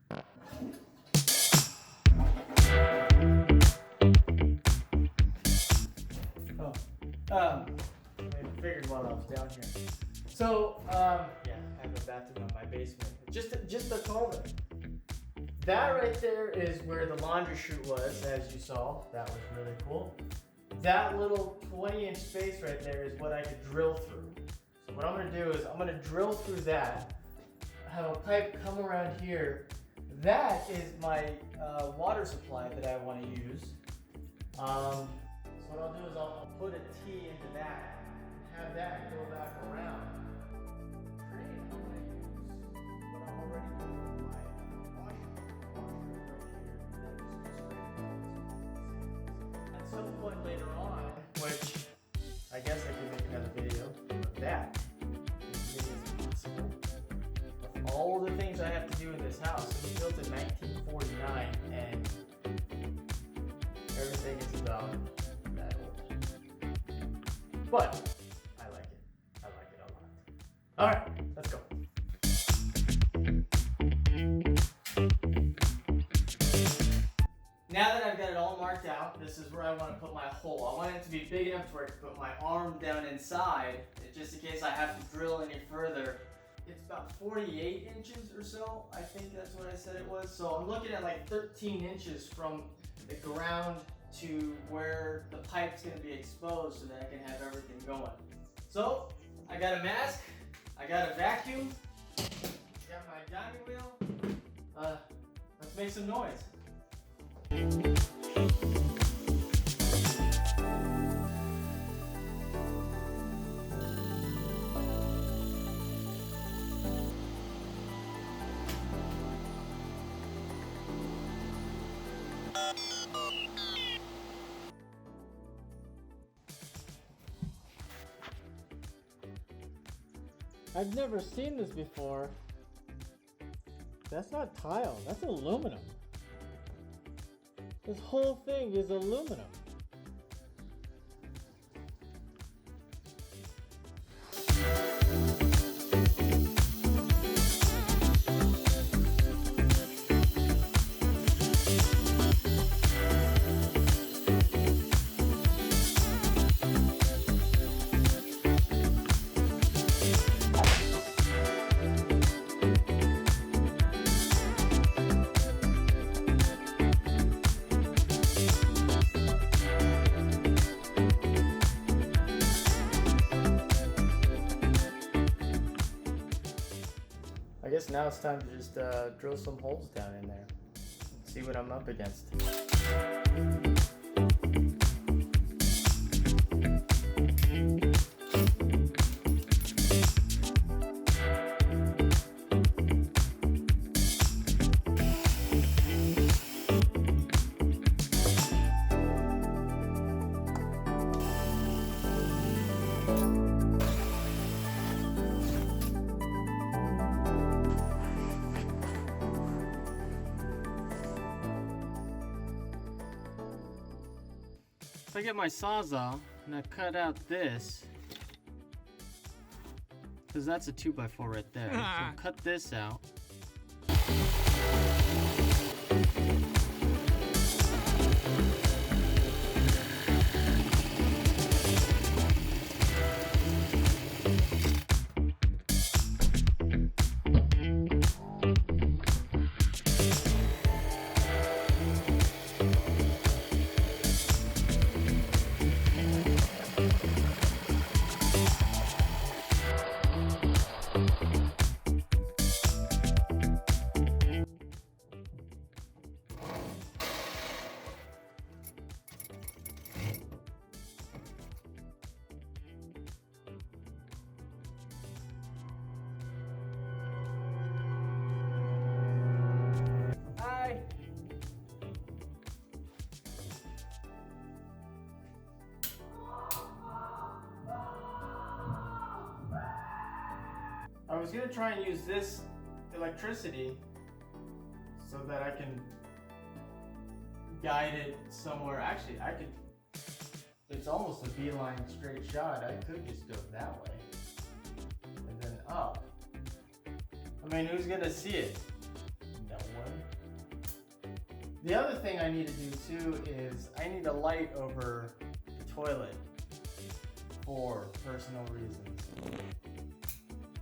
I figured while I was down here. So, yeah, I have a bathroom in my basement. Just a toilet. That right there is where the laundry chute was, as you saw. That was really cool. That little 20-inch space right there is what I could drill through. So what I'm gonna do is I'm gonna drill through that, have a pipe come around here. That is my water supply that I want to use. So what I'll do is I'll put a T into that and have that go back around. Train, I'm going to use what I'm already doing with my washer right here. At some point later on, which I guess I can make another video of that. This video is possible. Of all the things I have to do in this house, it was built in 1949 and everything is about that old. But I like it. I like it a lot. Alright, let's go. Now that I've got it all marked out, this is where I want to put my hole. I want it to be big enough to where I can put my arm down inside, just in case I have to drill any further. It's about 48 inches or so. I think that's what I said it was. So I'm looking at like 13 inches from the ground to where the pipe's gonna be exposed so that I can have everything going. So I got a mask, I got a vacuum, got my diving wheel. Let's make some noise. I've never seen this before. That's not tile, that's aluminum. This whole thing is aluminum. I guess now it's time to just drill some holes down in there and see what I'm up against. I get my Sawzall and I cut out this, because that's a 2x4 right there. So cut this out. I was gonna try and use this electricity so that I can guide it somewhere. Actually, I could, it's almost a beeline straight shot. I could just go that way and then up. I mean, who's gonna see it? No one. The other thing I need to do too is I need a light over the toilet for personal reasons.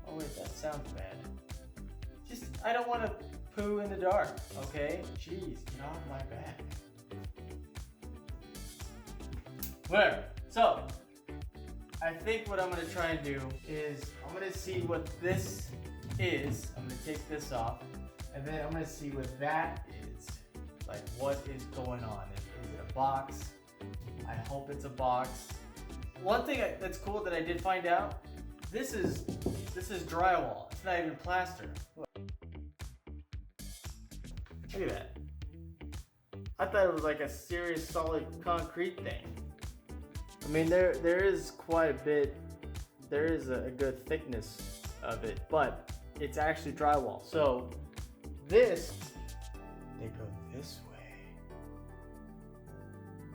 Oh wait, that sounds bad. Just, I don't want to poo in the dark, okay? Jeez, get off my back. Whatever. So, I think what I'm gonna try and do is I'm gonna see what this is. I'm gonna take this off, and then I'm gonna see what that is. Like, what is going on? Is it a box? I hope it's a box. One thing that's cool that I did find out, this is drywall. It's not even plaster. Look at that. I thought it was like a serious solid concrete thing. I mean, there is quite a bit, there is a good thickness of it, but it's actually drywall. So this, they go this way.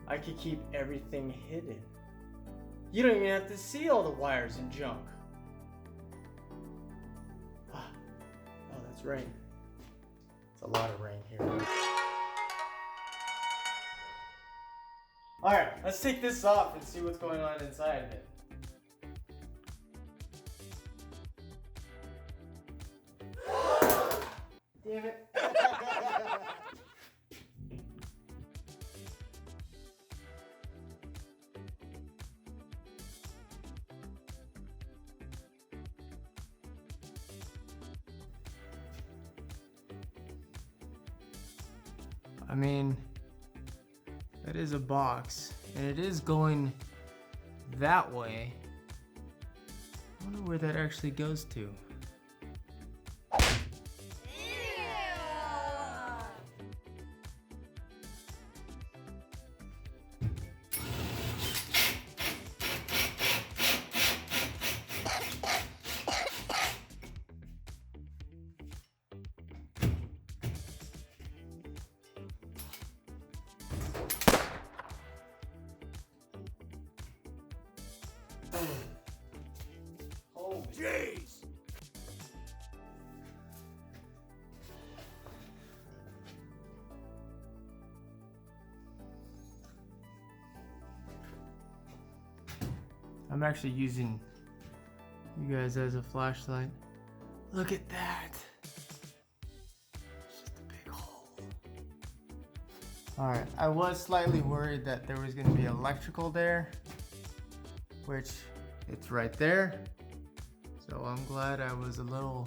I could keep everything hidden. You don't even have to see all the wires and junk. Oh, that's rain. It's a lot of rain here. All right, let's take this off and see what's going on inside of it. Damn it. I mean, that is a box, and it is going that way. I wonder where that actually goes to. Oh, jeez! I'm actually using you guys as a flashlight. Look at that! It's just a big hole. Alright, I was slightly worried that there was going to be electrical there, which it's right there. So I'm glad I was a little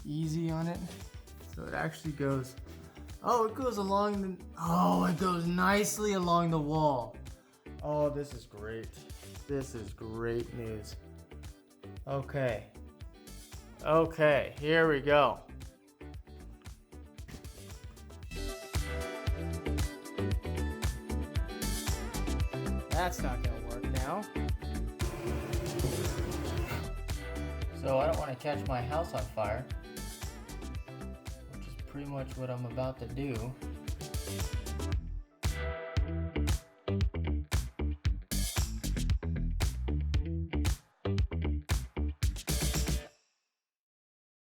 easy on it. So it actually goes, oh, it goes along the, oh, it goes nicely along the wall. Oh, this is great. This is great news. Okay. Okay, here we go. That's not gonna work now. So I don't want to catch my house on fire, which is pretty much what I'm about to do.